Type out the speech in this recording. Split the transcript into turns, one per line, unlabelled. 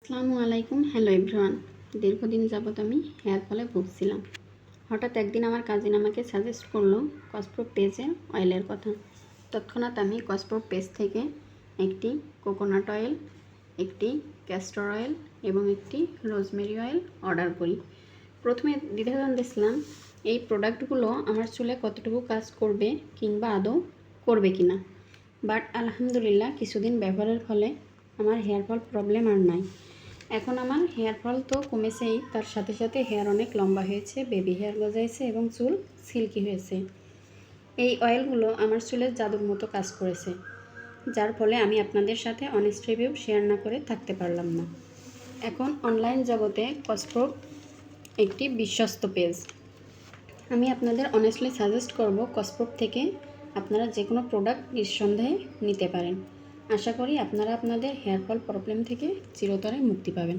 আসসালামু আলাইকুম। Hello everyone. দীর্ঘদিন যাবত আমি হেয়ার ফলে ভুগছিলাম। হঠাৎ একদিন আমার কাজিন আমাকে সাজেস্ট করলো কসপ্রো পেজের অয়েলের কথা। তৎক্ষণাৎ আমি কসপ্রো পেজ থেকে একটি কোকোনাট অয়েল, একটি ক্যাস্টর অয়েল এবং একটি রোজমেরি অয়েল অর্ডার করি। প্রথমে দ্বিধাদ্বন্দ্বে ছিলাম এই প্রোডাক্টগুলো আমার চুলে কতটুকু কাজ করবে কিংবা আদৌ করবে কিনা। বাট আলহামদুলিল্লাহ কিছুদিন ব্যবহারের ফলে আমার হেয়ার ফল প্রবলেম আর নাই। এখন আমার হেয়ার ফল তো কমেছেই, তার সাথে সাথে হেয়ার অনেক লম্বা হয়েছে, বেবি হেয়ার গজাইছে এবং চুল সিল্কি হয়েছে। এই অয়েলগুলো আমার চুলের জাদুর মতো কাজ করেছে, যার ফলে আমি আপনাদের সাথে অনেস্ট রিভিউ শেয়ার না করে থাকতে পারলাম না। এখন অনলাইন জগতে কসপ্রো একটি বিশ্বস্ত পেজ। আমি আপনাদের অনেস্টলি সাজেস্ট করব কসপ্রো থেকে আপনারা যে কোনো প্রোডাক্ট নিঃসন্দেহে নিতে পারেন। আশা করি আপনারা আপনাদের হেয়ার ফল প্রবলেম থেকে চিরতরে মুক্তি পাবেন।